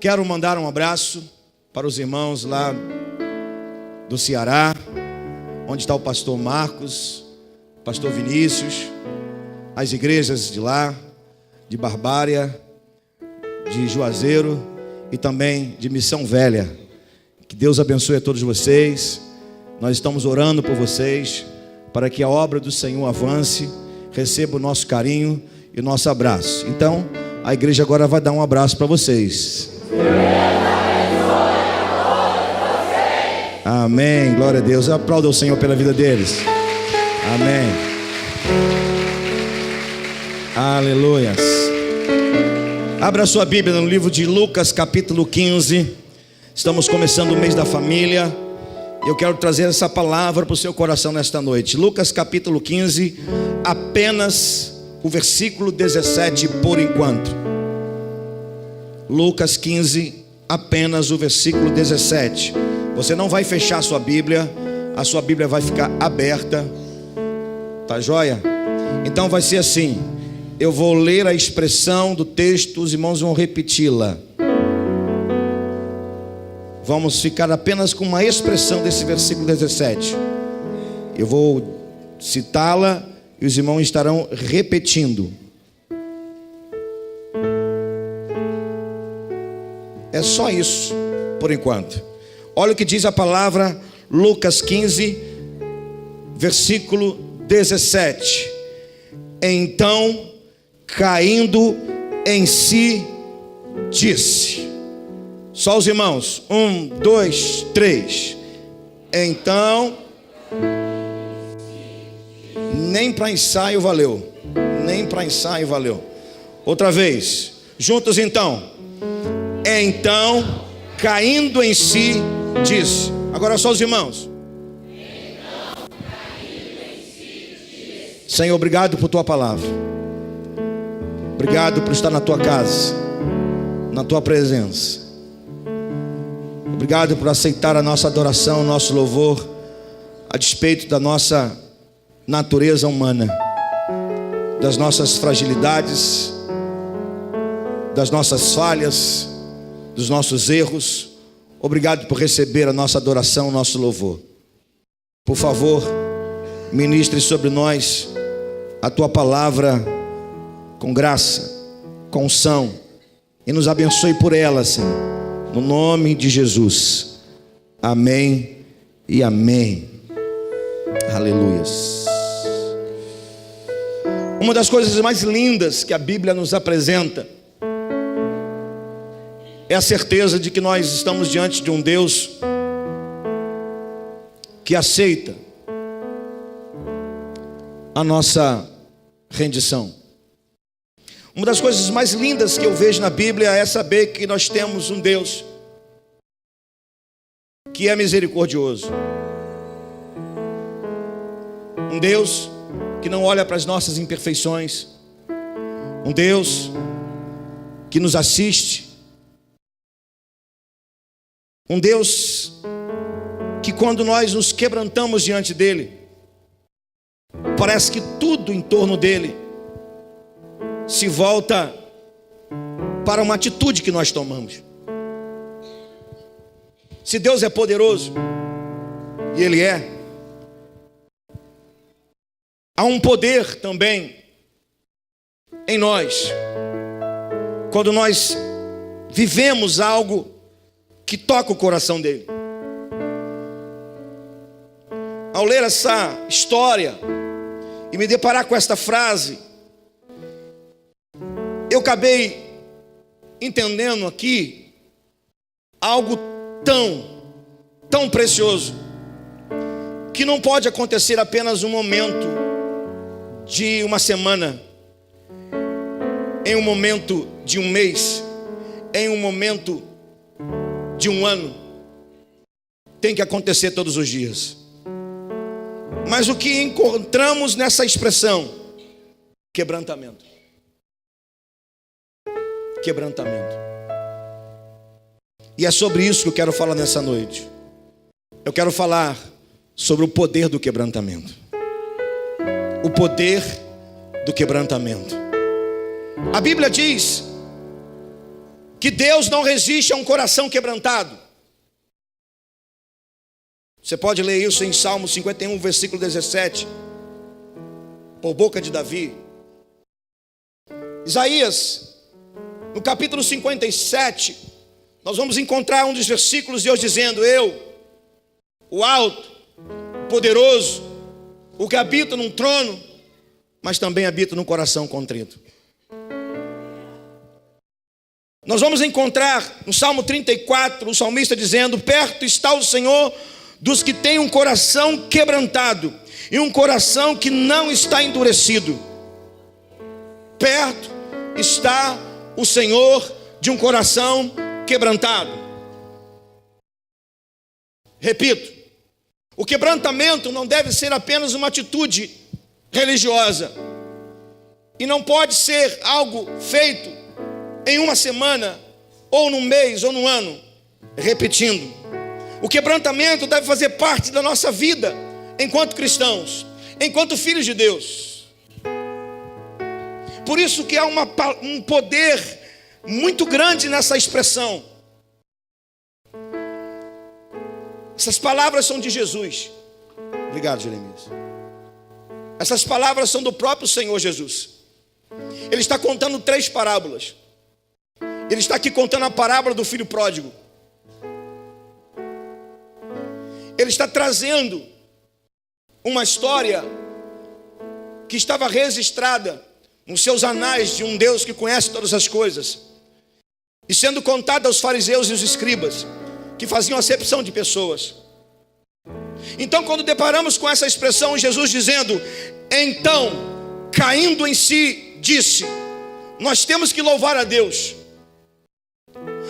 Quero mandar um abraço para os irmãos lá do Ceará, onde está o pastor Marcos, pastor Vinícius, as igrejas de lá, de Barbária, de Juazeiro e também de Missão Velha. Que Deus abençoe a todos vocês. Nós estamos orando por vocês, para que a obra do Senhor avance, receba o nosso carinho e o nosso abraço. Então, a igreja agora vai dar um abraço para vocês. Amém, glória a Deus. Aplauda o Senhor pela vida deles. Amém. Aleluias. Abra sua Bíblia no livro de Lucas, capítulo 15. Estamos começando o mês da família. Eu quero trazer essa palavra para o seu coração nesta noite. Lucas capítulo 15, apenas o versículo 17 por enquanto. Lucas 15, apenas o versículo 17. Você não vai fechar a sua Bíblia vai ficar aberta. Tá joia? Então vai ser assim: eu vou ler a expressão do texto, os irmãos vão repeti-la. Vamos ficar apenas com uma expressão desse versículo 17. Eu vou citá-la e os irmãos estarão repetindo. É só isso por enquanto. Olha o que diz a palavra, Lucas 15, versículo 17. Então, caindo em si, disse. Só os irmãos, 1, 2, 3. Então, nem para ensaio valeu. Nem para ensaio valeu. Outra vez, juntos então. Então, caindo em si, disse. Agora só os irmãos. Então, caindo em si, disse. Senhor, obrigado por tua palavra. Obrigado por estar na tua casa, na tua presença. Obrigado por aceitar a nossa adoração, o nosso louvor, a despeito da nossa natureza humana, das nossas fragilidades, das nossas falhas, dos nossos erros. Obrigado por receber a nossa adoração, o nosso louvor. Por favor, ministre sobre nós a tua palavra com graça, com unção, e nos abençoe por ela, Senhor. No nome de Jesus. Amém e amém. Aleluias. Uma das coisas mais lindas que a Bíblia nos apresenta é a certeza de que nós estamos diante de um Deus que aceita a nossa rendição. Uma das coisas mais lindas que eu vejo na Bíblia é saber que nós temos um Deus que é misericordioso. Um Deus que não olha para as nossas imperfeições. Um Deus que nos assiste. Um Deus que quando nós nos quebrantamos diante dele, parece que tudo em torno dele se volta para uma atitude que nós tomamos. Se Deus é poderoso, e Ele é, há um poder também em nós, quando nós vivemos algo que toca o coração dele. Ao ler essa história e me deparar com esta frase, eu acabei entendendo aqui algo tão precioso, que não pode acontecer apenas um momento de uma semana, em um momento de um mês, em um momento de um ano. Tem que acontecer todos os dias. Mas o que encontramos nessa expressão? Quebrantamento. Quebrantamento. E é sobre isso que eu quero falar nessa noite. Eu quero falar sobre o poder do quebrantamento. O poder do quebrantamento. A Bíblia diz que Deus não resiste a um coração quebrantado. Você pode ler isso em Salmo 51, versículo 17, por boca de Davi. Isaías, no capítulo 57, nós vamos encontrar um dos versículos de Deus dizendo: eu, o alto, o poderoso, o que habita num trono, mas também habita num coração contrito. Nós vamos encontrar no Salmo 34, o salmista dizendo: perto está o Senhor dos que têm um coração quebrantado e um coração que não está endurecido. Perto está o Senhor de um coração quebrantado. Repito, o quebrantamento não deve ser apenas uma atitude religiosa, e não pode ser algo feito em uma semana, ou num mês, ou num ano. Repetindo, o quebrantamento deve fazer parte da nossa vida enquanto cristãos, enquanto filhos de Deus. Por isso que há um poder muito grande nessa expressão. Essas palavras são de Jesus. Obrigado, Jeremias. Essas palavras são do próprio Senhor Jesus. Ele está contando 3 parábolas. Ele está aqui contando a parábola do filho pródigo. Ele está trazendo uma história que estava registrada nos seus anais de um Deus que conhece todas as coisas, e sendo contada aos fariseus e os escribas, que faziam acepção de pessoas. Então, quando deparamos com essa expressão, Jesus dizendo: então, caindo em si, disse: nós temos que louvar a Deus.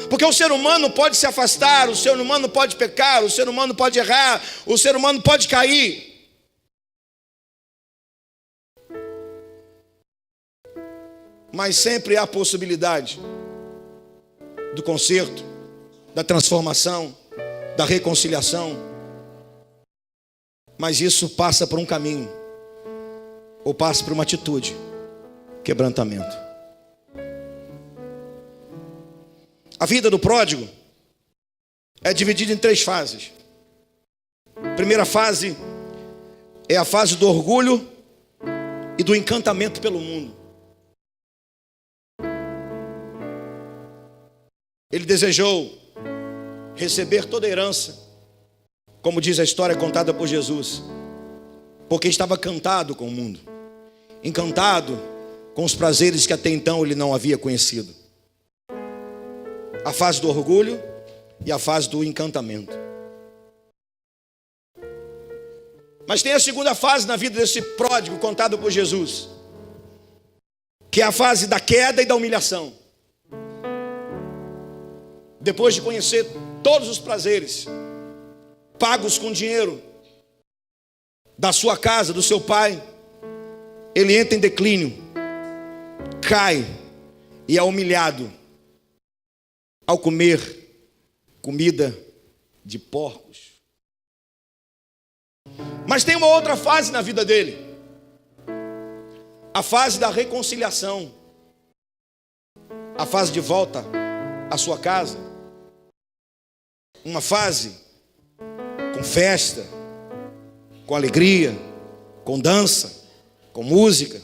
Porque o ser humano pode se afastar, o ser humano pode pecar, o ser humano pode errar, o ser humano pode cair. Mas sempre há a possibilidade do conserto, da transformação, da reconciliação. Mas isso passa por um caminho, ou passa por uma atitude: quebrantamento. A vida do pródigo é dividida em 3 fases. A primeira fase é a fase do orgulho e do encantamento pelo mundo. Ele desejou receber toda a herança, como diz a história contada por Jesus, porque estava encantado com o mundo, encantado com os prazeres que até então ele não havia conhecido. A fase do orgulho e a fase do encantamento. Mas tem a segunda fase na vida desse pródigo contado por Jesus, que é a fase da queda e da humilhação. Depois de conhecer todos os prazeres pagos com dinheiro da sua casa, do seu pai, ele entra em declínio, cai e é humilhado ao comer comida de porcos. Mas tem uma outra fase na vida dele, a fase da reconciliação, a fase de volta à sua casa, uma fase com festa, com alegria, com dança, com música.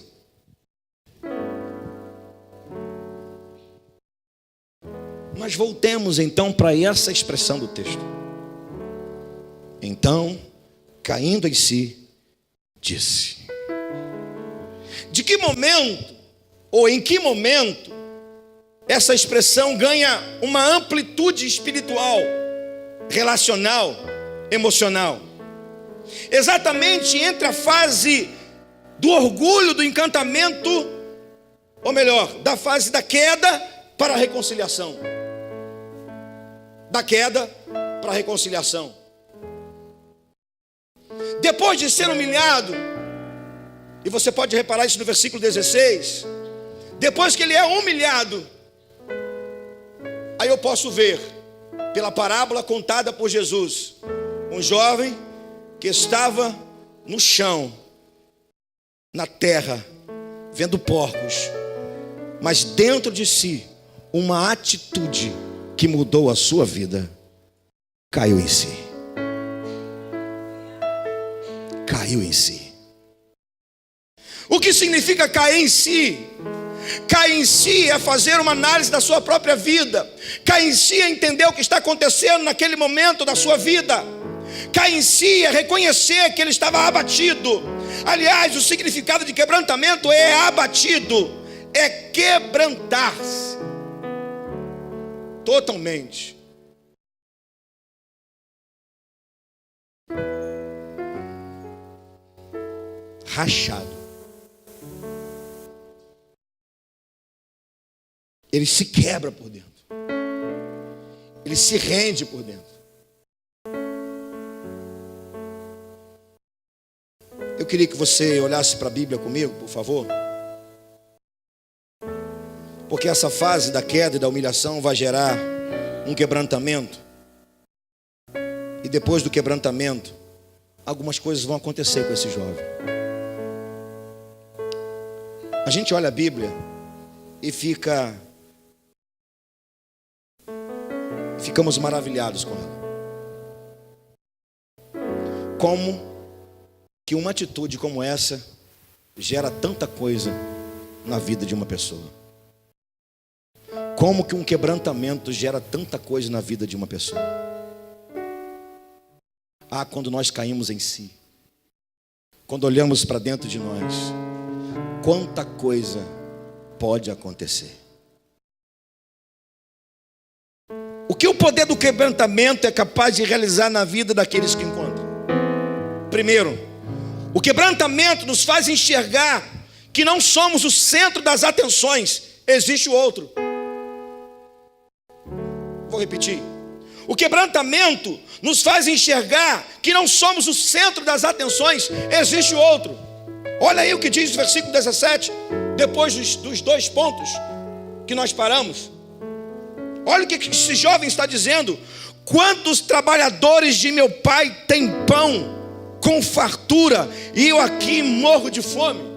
Mas voltemos então para essa expressão do texto. Então, caindo em si, disse. De que momento, ou em que momento, essa expressão ganha uma amplitude espiritual, relacional, emocional? Exatamente entre a fase do orgulho, do encantamento, ou melhor, da fase da queda para a reconciliação. Da queda para a reconciliação. Depois de ser humilhado, e você pode reparar isso no versículo 16, depois que ele é humilhado, aí eu posso ver, pela parábola contada por Jesus, um jovem que estava no chão, na terra, vendo porcos, mas dentro de si uma atitude que mudou a sua vida, caiu em si. Caiu em si. O que significa cair em si? Cair em si é fazer uma análise da sua própria vida. Cair em si é entender o que está acontecendo naquele momento da sua vida. Cair em si é reconhecer que ele estava abatido. Aliás, o significado de quebrantamento é abatido, é quebrantar-se totalmente. Rachado. Ele se quebra por dentro. Ele se rende por dentro. Eu queria que você olhasse para a Bíblia comigo, por favor. Porque essa fase da queda e da humilhação vai gerar um quebrantamento. E depois do quebrantamento, algumas coisas vão acontecer com esse jovem. A gente olha a Bíblia e ficamos maravilhados com ela. Como que uma atitude como essa gera tanta coisa na vida de uma pessoa. Como que um quebrantamento gera tanta coisa na vida de uma pessoa. Quando nós caímos em si, quando olhamos para dentro de nós, quanta coisa pode acontecer. O que o poder do quebrantamento é capaz de realizar na vida daqueles que encontram? Primeiro, o quebrantamento nos faz enxergar que não somos o centro das atenções, existe o outro. Vou repetir. O quebrantamento nos faz enxergar que não somos o centro das atenções, existe o outro. Olha aí o que diz o versículo 17, depois dos dois pontos que nós paramos. Olha o que esse jovem está dizendo: quantos trabalhadores de meu pai têm pão com fartura e eu aqui morro de fome?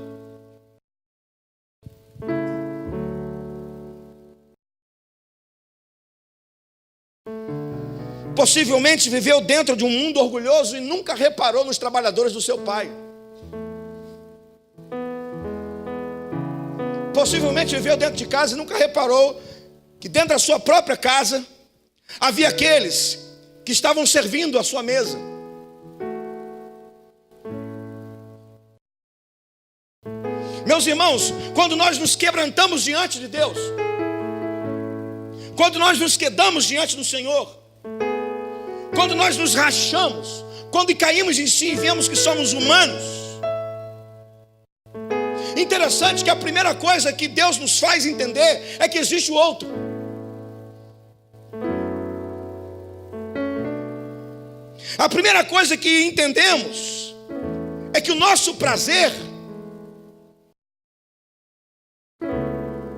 Possivelmente viveu dentro de um mundo orgulhoso e nunca reparou nos trabalhadores do seu pai. Possivelmente viveu dentro de casa e nunca reparou que dentro da sua própria casa havia aqueles que estavam servindo a sua mesa. Meus irmãos, quando nós nos quebrantamos diante de Deus, quando nós nos quedamos diante do Senhor, quando nós nos rachamos, quando caímos em si e vemos que somos humanos, interessante que a primeira coisa que Deus nos faz entender é que existe o outro. A primeira coisa que entendemos é que o nosso prazer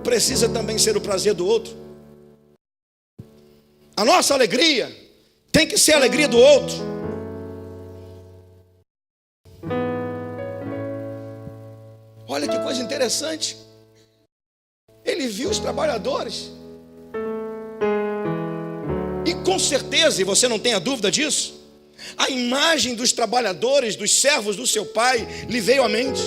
precisa também ser o prazer do outro. A nossa alegria tem que ser a alegria do outro. Olha que coisa interessante. Ele viu os trabalhadores. E com certeza, e você não tenha dúvida disso, a imagem dos trabalhadores, dos servos do seu pai, lhe veio à mente.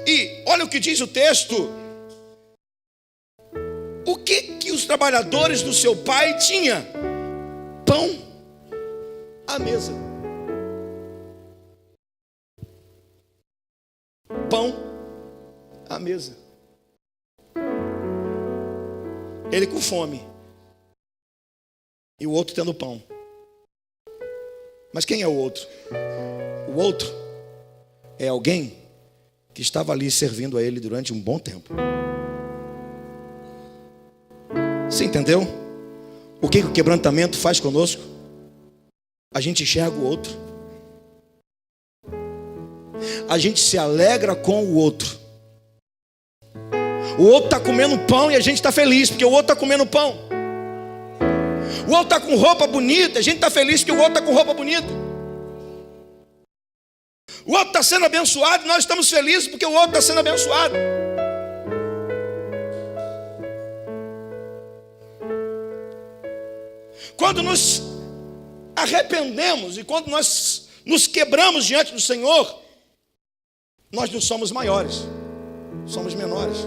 E olha o que diz o texto. O que os trabalhadores do seu pai tinham? Pão à mesa. Pão à mesa. Ele com fome e o outro tendo pão. Mas quem é o outro? O outro é alguém que estava ali servindo a ele durante um bom tempo. Você entendeu? O que o quebrantamento faz conosco? A gente enxerga o outro. A gente se alegra com o outro. O outro está comendo pão e a gente está feliz porque o outro está comendo pão. O outro está com roupa bonita, a gente está feliz porque o outro está com roupa bonita. O outro está sendo abençoado e nós estamos felizes porque o outro está sendo abençoado. Quando nos arrependemos e quando nós nos quebramos diante do Senhor, nós não somos maiores, somos menores.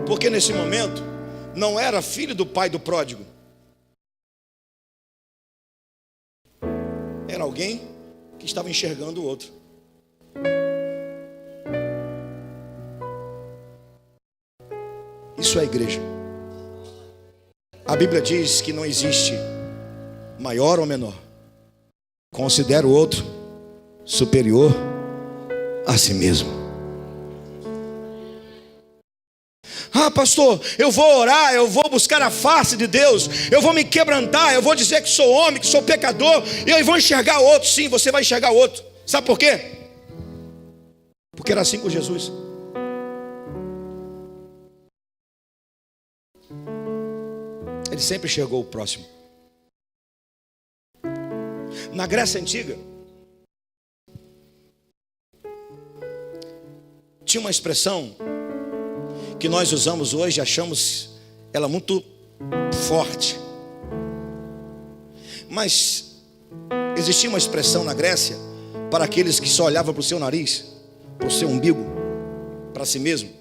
Porque nesse momento não era filho do pai do pródigo, era alguém que estava enxergando o outro. Isso é a igreja. A Bíblia diz que não existe maior ou menor. Considera o outro superior a si mesmo. Ah, pastor, eu vou orar, eu vou buscar a face de Deus, eu vou me quebrantar, eu vou dizer que sou homem, que sou pecador, e eu vou enxergar o outro. Sim, você vai enxergar o outro. Sabe por quê? Porque era assim com Jesus. Ele sempre enxergou o próximo. Na Grécia Antiga, tinha uma expressão que nós usamos hoje e achamos ela muito forte. Mas existia uma expressão na Grécia para aqueles que só olhavam para o seu nariz, para o seu umbigo, para si mesmo.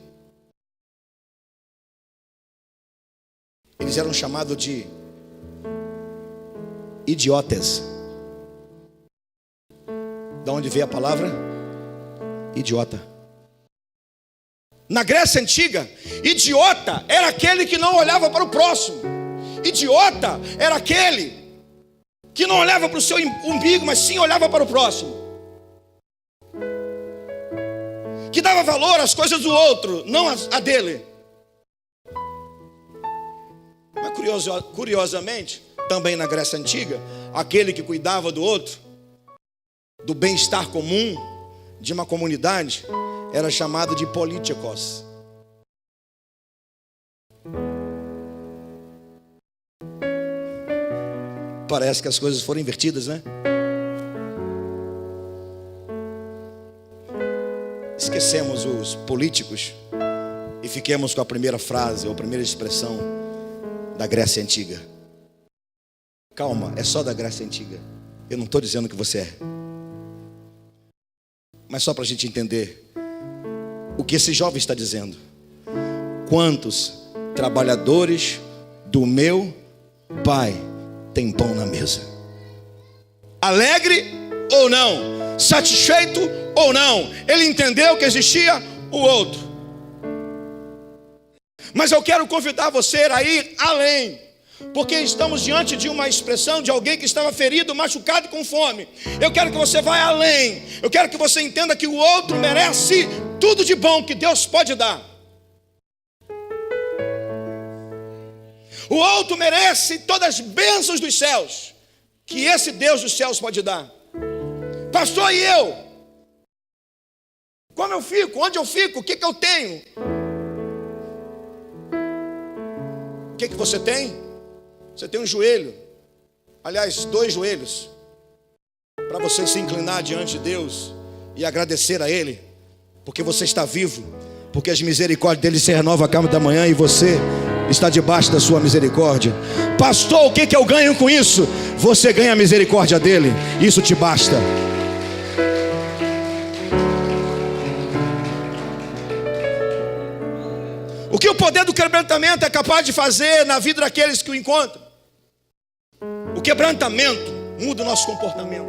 Eles eram chamados de idiotas. Da onde veio a palavra idiota? Na Grécia Antiga, idiota era aquele que não olhava para o próximo. Idiota era aquele que não olhava para o seu umbigo, mas sim olhava para o próximo, que dava valor às coisas do outro, não a dele. Mas curiosamente, também na Grécia Antiga, aquele que cuidava do outro, do bem-estar comum de uma comunidade, era chamado de políticos. Parece que as coisas foram invertidas, né? Esquecemos os políticos e fiquemos com a primeira frase ou a primeira expressão da Grécia Antiga. Calma, é só da Grécia Antiga. Eu não estou dizendo que você é, mas só para a gente entender o que esse jovem está dizendo. Quantos trabalhadores do meu pai têm pão na mesa? Alegre ou não? Satisfeito ou não? Ele entendeu que existia o outro. Mas eu quero convidar você a ir além, porque estamos diante de uma expressão de alguém que estava ferido, machucado, com fome. Eu quero que você vá além. Eu quero que você entenda que o outro merece tudo de bom que Deus pode dar. O outro merece todas as bênçãos dos céus que esse Deus dos céus pode dar. Pastor, e eu? Como eu fico? Onde eu fico? O que eu tenho? O que você tem? Você tem um joelho, aliás, 2 joelhos, para você se inclinar diante de Deus e agradecer a Ele, porque você está vivo, porque as misericórdias dele se renovam a cada da manhã e você está debaixo da sua misericórdia. Pastor, o que eu ganho com isso? Você ganha a misericórdia dele, isso te basta. O que o poder do quebrantamento é capaz de fazer na vida daqueles que o encontram? O quebrantamento muda o nosso comportamento.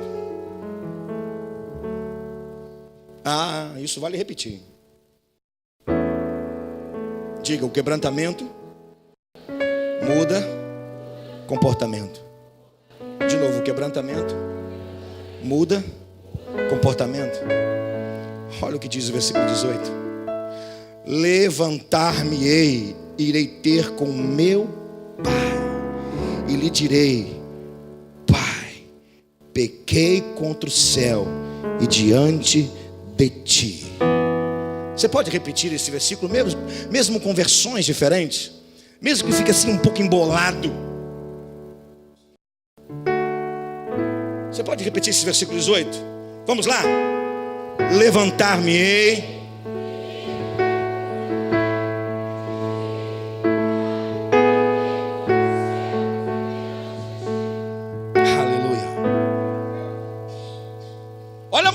Ah, isso vale repetir. Diga, o quebrantamento muda comportamento. De novo, o quebrantamento muda comportamento. Olha o que diz o versículo 18. Levantar-me-ei, irei ter com meu pai, e lhe direi: Pai, pequei contra o céu e diante de ti. Você pode repetir esse versículo, mesmo com versões diferentes, mesmo que fique assim um pouco embolado. Você pode repetir esse versículo 18? Vamos lá. Levantar-me-ei,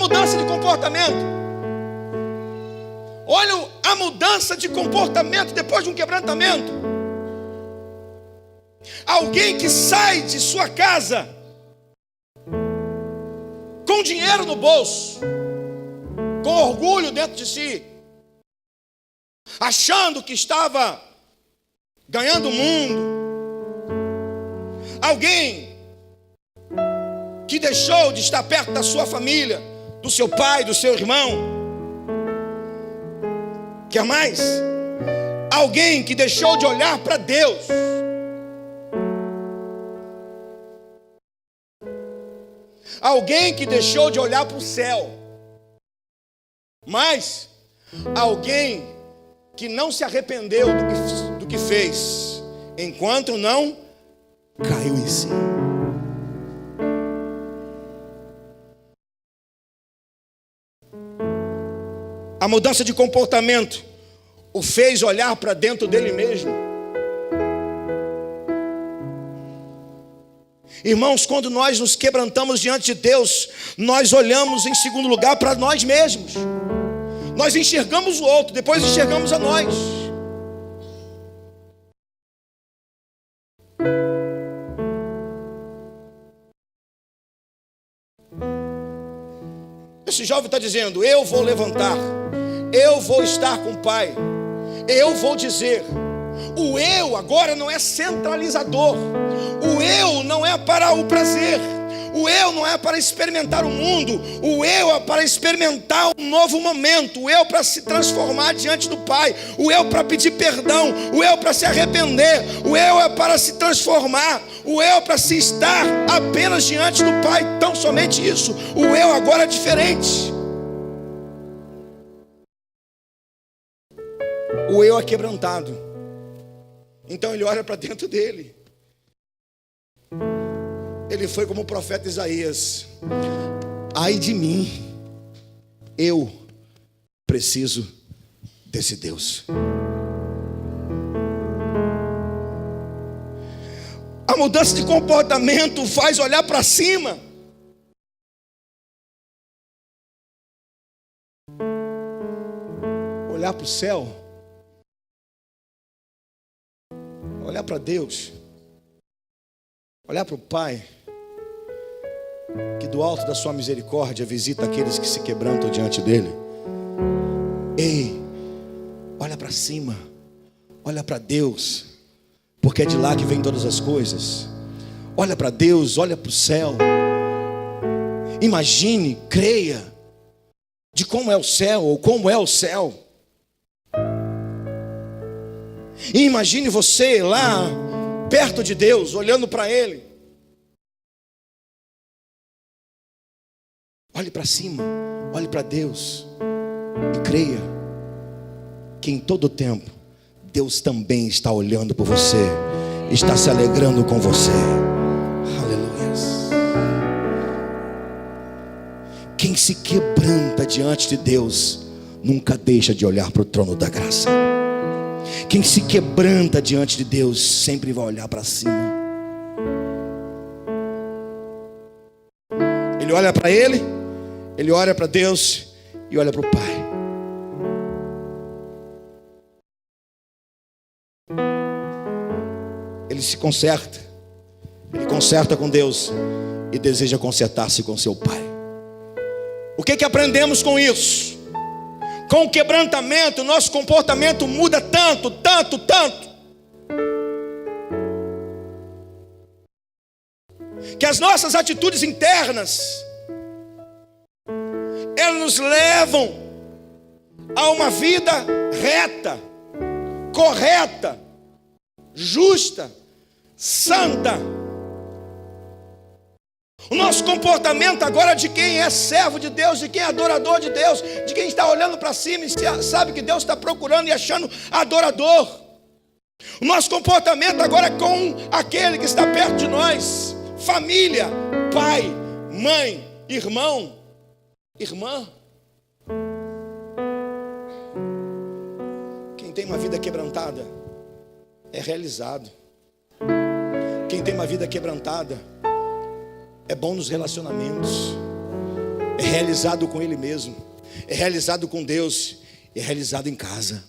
mudança de comportamento. Olha a mudança de comportamento depois de um quebrantamento. Alguém que sai de sua casa com dinheiro no bolso, com orgulho dentro de si, achando que estava ganhando o mundo. Alguém que deixou de estar perto da sua família, do seu pai, do seu irmão. Quer mais? Alguém que deixou de olhar para Deus. Alguém que deixou de olhar para o céu. Mas alguém que não se arrependeu do que fez, enquanto não caiu em si. A mudança de comportamento o fez olhar para dentro dele mesmo. Irmãos, quando nós nos quebrantamos diante de Deus, nós olhamos em segundo lugar para nós mesmos. Nós enxergamos o outro, depois enxergamos a nós. Esse jovem está dizendo: eu vou levantar, eu vou estar com o Pai, eu vou dizer. O eu agora não é centralizador. O eu não é para o prazer. O eu não é para experimentar o mundo. O eu é para experimentar um novo momento. O eu para se transformar diante do Pai. O eu para pedir perdão. O eu para se arrepender. O eu é para se transformar. O eu para se estar apenas diante do Pai. Tão somente isso. O eu agora é diferente. O eu é quebrantado. Então ele olha para dentro dele. Ele foi como o profeta Isaías: ai de mim, eu preciso desse Deus. A mudança de comportamento faz olhar para cima. Olhar para o céu. Olhar para Deus. Olhar para o Pai, que do alto da sua misericórdia visita aqueles que se quebrantam diante dele. Ei, olha para cima, olha para Deus, porque é de lá que vem todas as coisas. Olha para Deus, olha para o céu. Imagine, creia de como é o céu, ou como é o céu. E imagine você lá perto de Deus, olhando para Ele. Olhe para cima, olhe para Deus e creia que em todo tempo Deus também está olhando por você, está se alegrando com você. Aleluia. Quem se quebranta diante de Deus nunca deixa de olhar para o trono da graça. Quem se quebranta diante de Deus sempre vai olhar para cima. Ele olha para Ele, ele olha para Deus e olha para o Pai. Ele se conserta, ele conserta com Deus e deseja consertar-se com seu Pai. O que aprendemos com isso? Com o quebrantamento, nosso comportamento muda tanto, tanto, tanto, que as nossas atitudes internas, elas nos levam a uma vida reta, correta, justa, santa. O nosso comportamento agora de quem é servo de Deus, de quem é adorador de Deus, de quem está olhando para cima e sabe que Deus está procurando e achando adorador. O nosso comportamento agora é com aquele que está perto de nós. Família, pai, mãe, irmão, irmã. Quem tem uma vida quebrantada é realizado. Quem tem uma vida quebrantada é bom nos relacionamentos, é realizado com Ele mesmo, é realizado com Deus, é realizado em casa.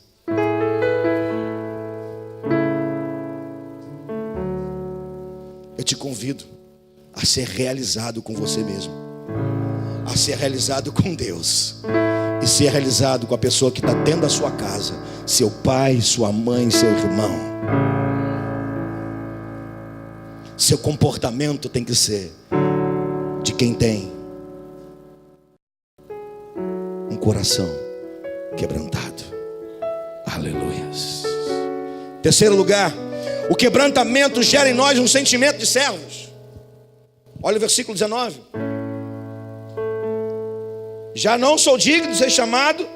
Eu te convido a ser realizado com você mesmo, a ser realizado com Deus e ser realizado com a pessoa que está dentro da sua casa, seu pai, sua mãe, seu irmão. Seu comportamento tem que ser de quem tem um coração quebrantado. Aleluias. Terceiro lugar, o quebrantamento gera em nós um sentimento de servos. Olha o versículo 19. Já não sou digno de ser chamado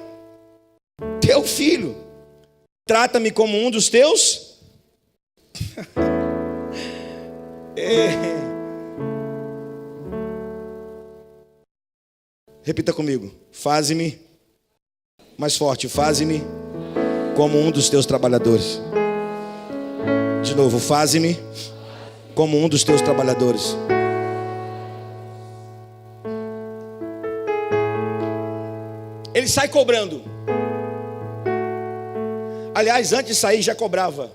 teu filho, trata-me como um dos teus. Repita comigo: faze-me, mais forte, faze-me como um dos teus trabalhadores. De novo, faze-me como um dos teus trabalhadores. Ele sai cobrando. Aliás, antes de sair já cobrava.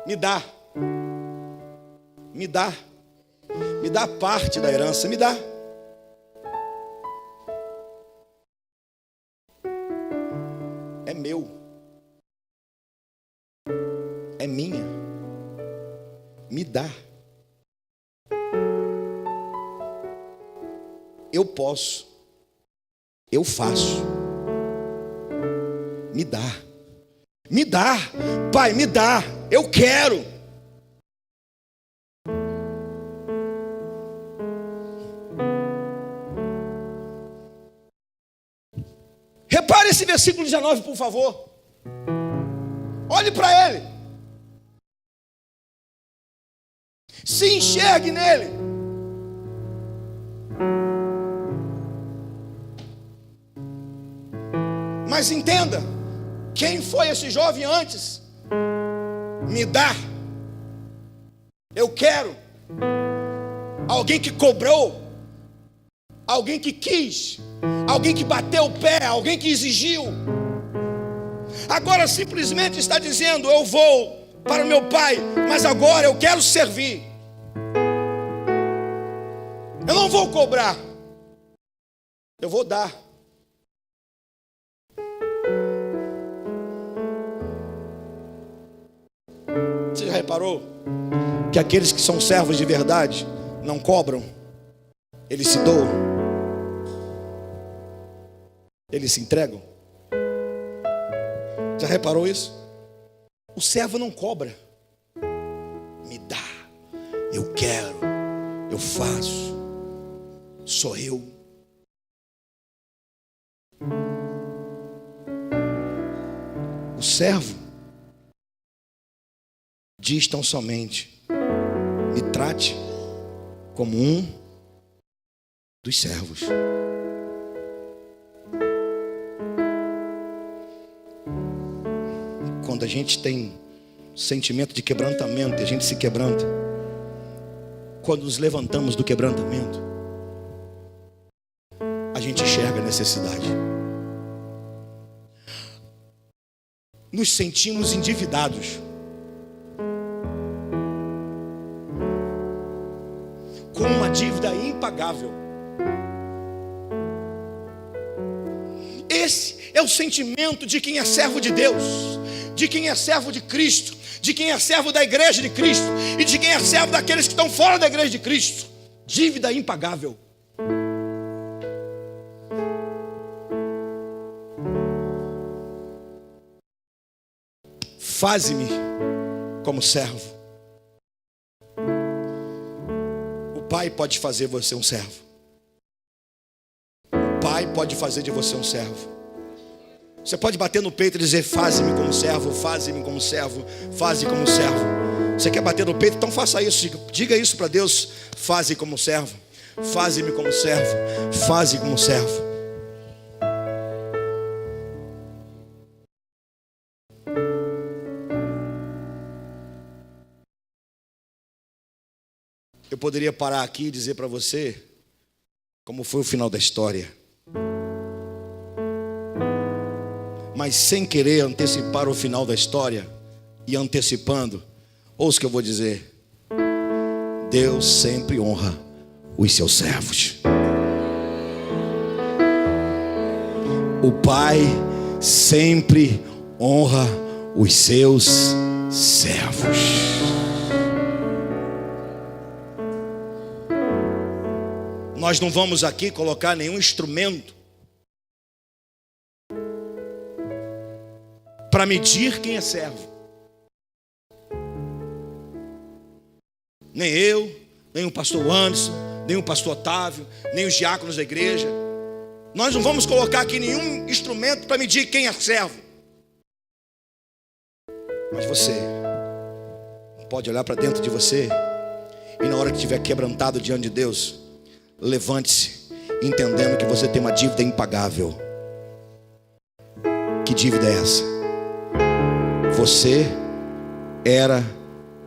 Me dá. Me dá. Me dá parte da herança. Me dá. É meu. É minha. Me dá. Eu posso. Eu faço. Me dá. Me dá. Pai, me dá. Eu quero. Repare esse versículo 19, por favor. Olhe para ele. Se enxergue nele. Mas entenda, quem foi esse jovem antes? Me dá. Eu quero. Alguém que cobrou. Alguém que quis. Alguém que bateu o pé. Alguém que exigiu. Agora simplesmente está dizendo: eu vou para o meu pai, mas agora eu quero servir. Eu não vou cobrar. Eu vou dar. Você já reparou que aqueles que são servos de verdade não cobram? Eles se doam. Eles se entregam. Já reparou isso? O servo não cobra. Me dá. Eu quero. Eu faço. Sou eu. O servo diz tão somente: me trate como um dos servos. Quando a gente tem sentimento de quebrantamento, e a gente se quebranta, quando nos levantamos do quebrantamento, a gente enxerga a necessidade. Nos sentimos endividados, com uma dívida impagável. Esse é o sentimento de quem é servo de Deus, de quem é servo de Cristo, de quem é servo da igreja de Cristo e de quem é servo daqueles que estão fora da igreja de Cristo. Dívida impagável. Faze-me como servo. O Pai pode fazer você um servo. O Pai pode fazer de você um servo. Você pode bater no peito e dizer: faze-me como servo, faze-me como servo, faze como servo. Você quer bater no peito? Então faça isso. Diga isso para Deus: faze como servo, faze-me como servo, faze como servo. Eu poderia parar aqui e dizer para você como foi o final da história, mas sem querer antecipar o final da história e antecipando, ouça o que eu vou dizer: Deus sempre honra os seus servos. O Pai sempre honra os seus servos. Nós não vamos aqui colocar nenhum instrumento para medir quem é servo. Nem eu, nem o pastor Anderson, nem o pastor Otávio, nem os diáconos da igreja. Nós não vamos colocar aqui nenhum instrumento para medir quem é servo. Mas você pode olhar para dentro de você e na hora que estiver quebrantado diante de Deus, levante-se entendendo que você tem uma dívida impagável. Que dívida é essa? Você era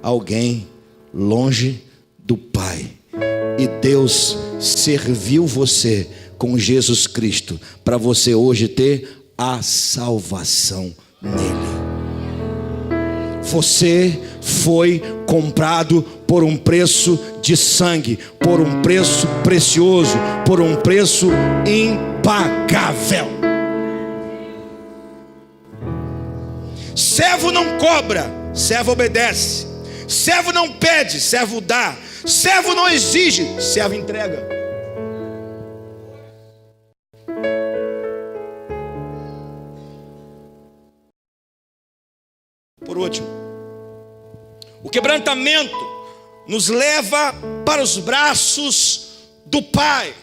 alguém longe do Pai e Deus serviu você com Jesus Cristo para você hoje ter a salvação nele. Você foi comprado por um preço de sangue, por um preço precioso, por um preço impagável. Servo não cobra, servo obedece. Servo não pede, servo dá. Servo não exige, servo entrega. Por último, o quebrantamento nos leva para os braços do Pai.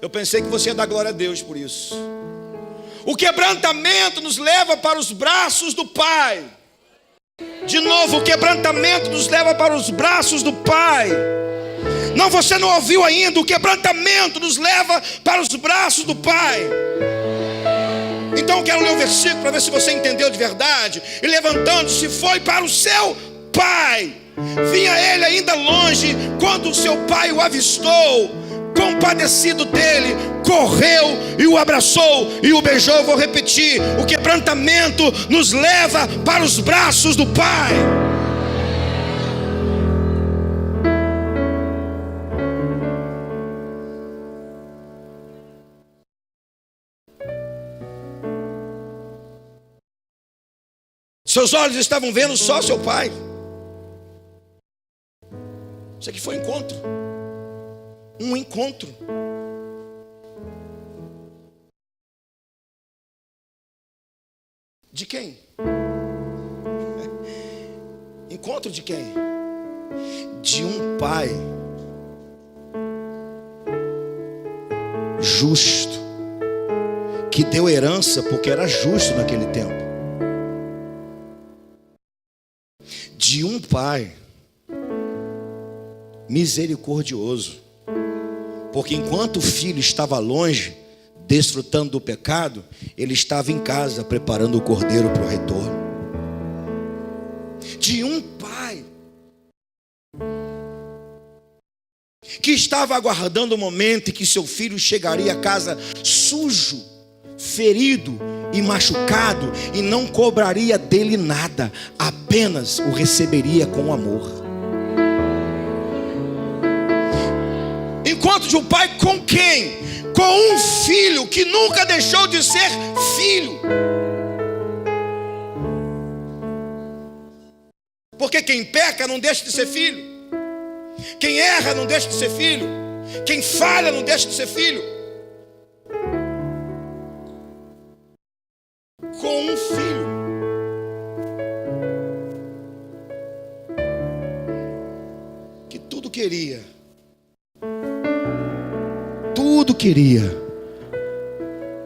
Eu pensei que você ia dar glória a Deus por isso. O quebrantamento nos leva para os braços do Pai. De novo, o quebrantamento nos leva para os braços do Pai. Não, você não ouviu ainda. O quebrantamento nos leva para os braços do Pai. Então eu quero ler o versículo para ver se você entendeu de verdade. E levantando-se foi para o seu pai. Vinha ele ainda longe, quando o seu pai o avistou, compadecido dele, correu e o abraçou e o beijou. Eu vou repetir: o quebrantamento nos leva para os braços do Pai. Seus olhos estavam vendo só seu pai. Isso aqui foi um encontro. Um encontro. De quem? Encontro de quem? De um pai justo, que deu herança porque era justo naquele tempo. De um pai misericordioso, porque enquanto o filho estava longe, desfrutando do pecado, ele estava em casa preparando o cordeiro para o retorno. De um pai que estava aguardando o momento em que seu filho chegaria a casa sujo, ferido e machucado, e não cobraria dele nada, apenas o receberia com amor. Enquanto de um pai com quem? Com um filho que nunca deixou de ser filho. Porque quem peca não deixa de ser filho. Quem erra não deixa de ser filho. Quem falha não deixa de ser filho. Com um filho. Que tudo queria,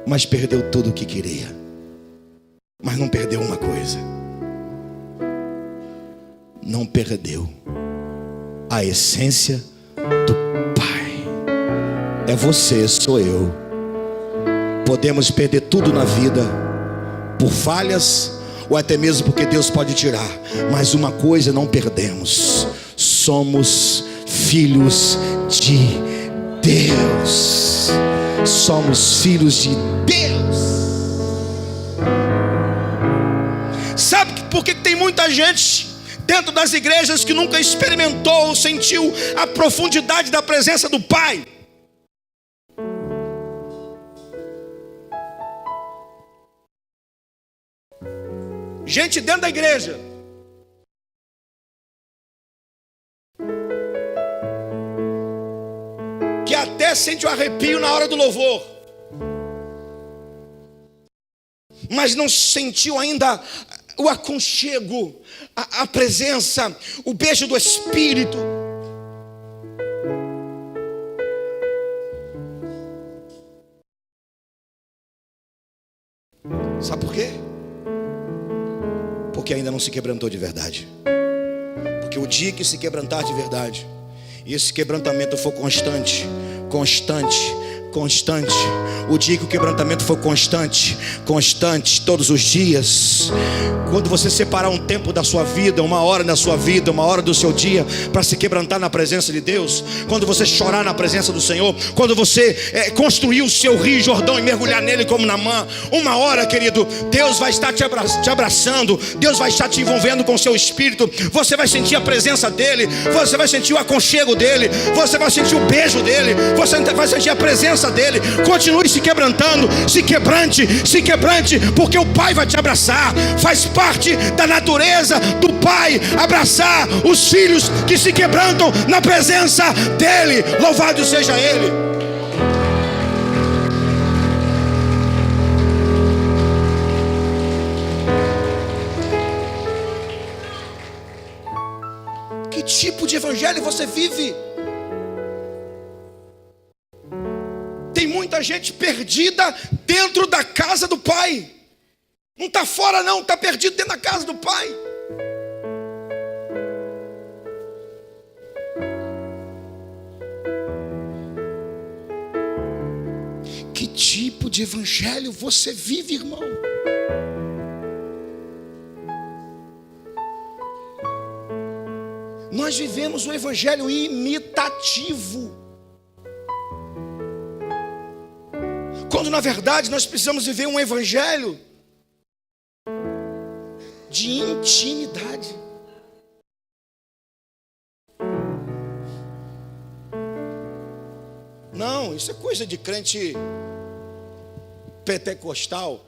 mas perdeu tudo o que queria. Mas não perdeu uma coisa: não perdeu a essência do Pai. É você, sou eu. Podemos perder tudo na vida por falhas, ou até mesmo porque Deus pode tirar, mas uma coisa não perdemos: somos filhos de Deus. Somos filhos de Deus. Sabe por que tem muita gente dentro das igrejas que nunca experimentou ou sentiu a profundidade da presença do Pai? Gente dentro da igreja que até sente o arrepio na hora do louvor, mas não sentiu ainda o aconchego, a presença, o beijo do Espírito. Sabe por quê? Porque ainda não se quebrantou de verdade. Porque o dia que se quebrantar de verdade, e esse quebrantamento for constante, o dia que o quebrantamento for constante, todos os dias, quando você separar um tempo da sua vida, uma hora da sua vida, uma hora do seu dia, para se quebrantar na presença de Deus, quando você chorar na presença do Senhor, quando você construir o seu rio Jordão e mergulhar nele como Naamã, uma hora, querido, Deus vai estar te abraçando, Deus vai estar te envolvendo com o seu espírito, você vai sentir a presença dele, você vai sentir o aconchego dele, você vai sentir o beijo dele, você vai sentir a presença dele. Continue se quebrantando, se quebrante, porque o Pai vai te abraçar. Faz parte da natureza do Pai abraçar os filhos que se quebrantam na presença dele. Louvado seja ele. Que tipo de evangelho você vive? Tem muita gente perdida dentro da casa do Pai. Não está fora não, está perdido dentro da casa do Pai. Que tipo de evangelho você vive, irmão? Nós vivemos um evangelho imitativo, quando na verdade nós precisamos viver um evangelho de intimidade. Não, isso é coisa de crente pentecostal.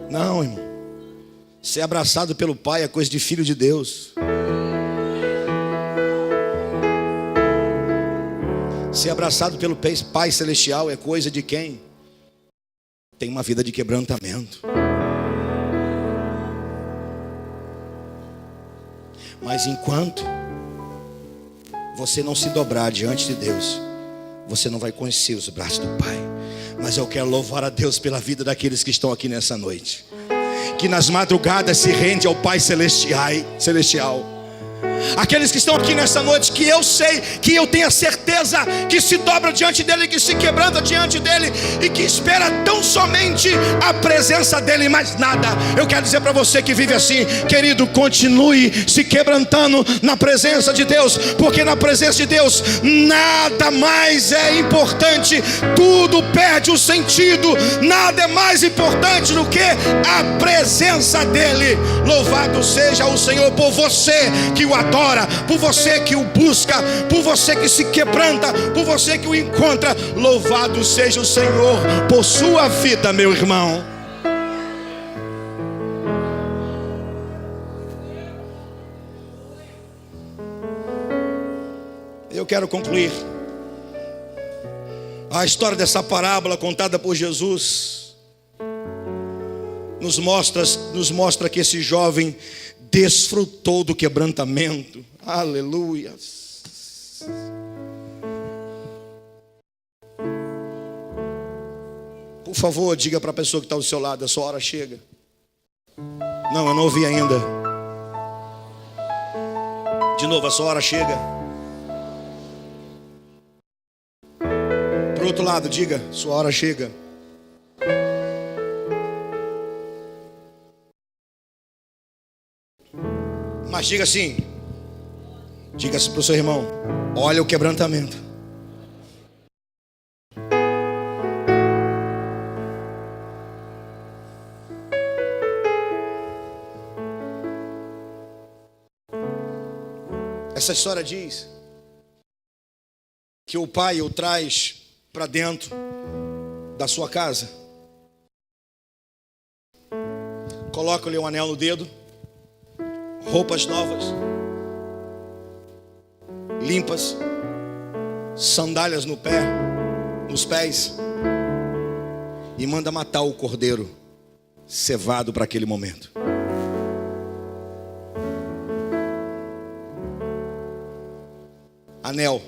Não, irmão. Ser abraçado pelo Pai é coisa de filho de Deus. Ser abraçado pelo Pai Celestial é coisa de quem tem uma vida de quebrantamento. Mas enquanto você não se dobrar diante de Deus, você não vai conhecer os braços do Pai. Mas eu quero louvar a Deus pela vida daqueles que estão aqui nessa noite, que nas madrugadas se rende ao Pai Celestial. Aqueles que estão aqui nessa noite, que eu sei, que eu tenho a certeza que se dobra diante dele, que se quebranta diante dele e que espera tão somente a presença dele, mais nada. Eu quero dizer para você que vive assim, querido, continue se quebrantando na presença de Deus, porque na presença de Deus nada mais é importante, tudo perde o sentido, nada é mais importante do que a presença dele. Louvado seja o Senhor por você que o adora, por você que o busca, por você que se quebranta, por você que o encontra. Louvado seja o Senhor por sua vida, meu irmão. Eu quero concluir. A história dessa parábola contada por Jesus nos mostra que esse jovem desfrutou do quebrantamento. Aleluia. Por favor, diga para a pessoa que está ao seu lado: a sua hora chega. Não, eu não ouvi ainda. De novo, a sua hora chega. Para o outro lado, diga: sua hora chega. Mas diga assim, diga-se para o seu irmão: olha o quebrantamento. Essa história diz que o pai o traz para dentro da sua casa, coloca-lhe um anel no dedo, roupas novas, limpas, sandálias no pé, nos pés, e manda matar o cordeiro cevado para aquele momento. Anel,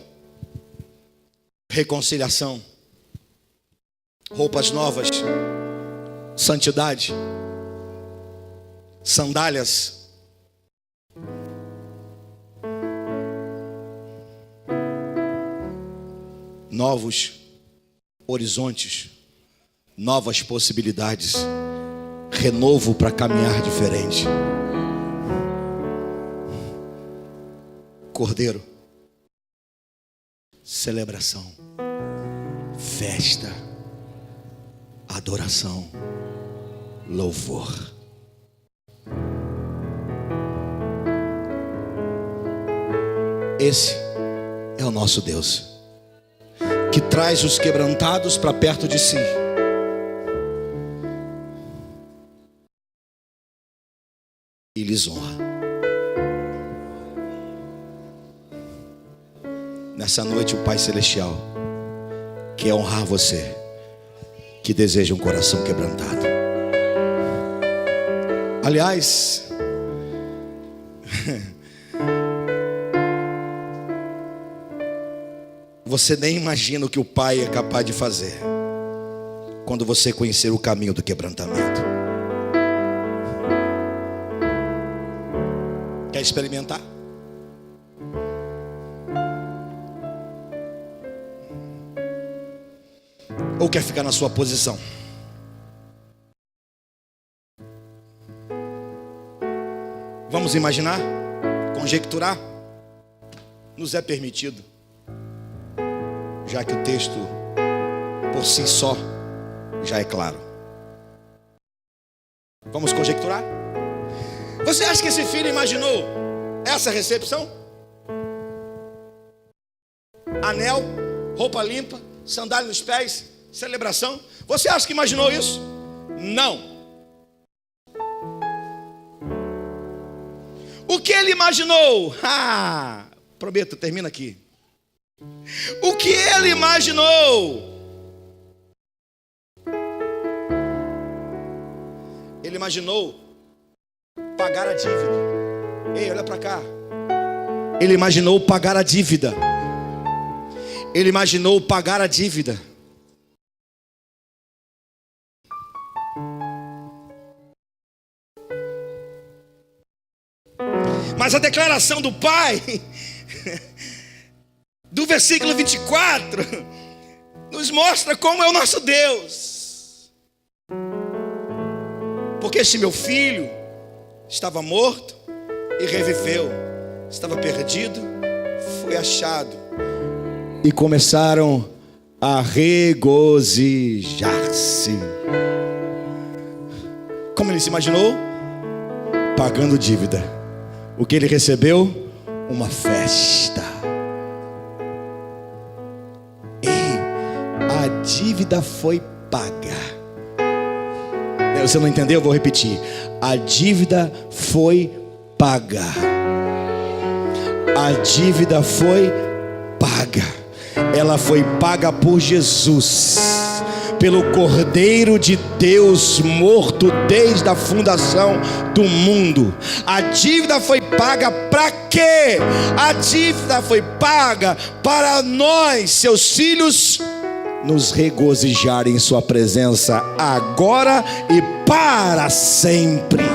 reconciliação, roupas novas, santidade, sandálias, novos horizontes, novas possibilidades, renovo para caminhar diferente. Cordeiro, celebração, festa, adoração, louvor. Esse é o nosso Deus, que traz os quebrantados para perto de si. E lhes honra. Nessa noite o Pai Celestial quer honrar você, que deseja um coração quebrantado. Aliás, você nem imagina o que o Pai é capaz de fazer quando você conhecer o caminho do quebrantamento. Quer experimentar? Ou quer ficar na sua posição? Vamos imaginar, conjecturar? Nos é permitido, já que o texto por si só já é claro. Vamos conjecturar? Você acha que esse filho imaginou essa recepção? Anel, roupa limpa, sandália nos pés, celebração. Você acha que imaginou isso? Não. O que ele imaginou? Prometo, termina aqui. O que ele imaginou? Ele imaginou pagar a dívida. Ei, olha para cá. Ele imaginou pagar a dívida. Ele imaginou pagar a dívida. Mas a declaração do Pai, do versículo 24, nos mostra como é o nosso Deus. Porque este meu filho estava morto e reviveu, estava perdido, foi achado. E começaram a regozijar-se. Como ele se imaginou? Pagando dívida. O que ele recebeu? Uma festa. Ei, a dívida foi paga. Você não entendeu? Eu vou repetir. A dívida foi paga. A dívida foi paga. Ela foi paga por Jesus, pelo Cordeiro de Deus morto desde a fundação do mundo. A dívida foi paga para quê? A dívida foi paga para nós, seus filhos, nos regozijar em sua presença agora e para sempre.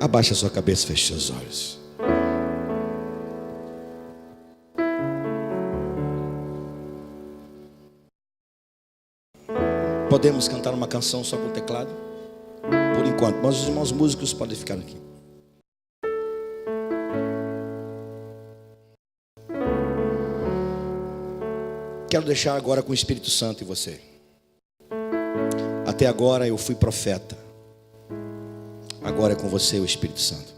Abaixa a sua cabeça, feche seus olhos. Podemos cantar uma canção só com teclado? Por enquanto, mas os irmãos músicos podem ficar aqui. Quero deixar agora com o Espírito Santo em você. Até agora eu fui profeta. Agora é com você o Espírito Santo.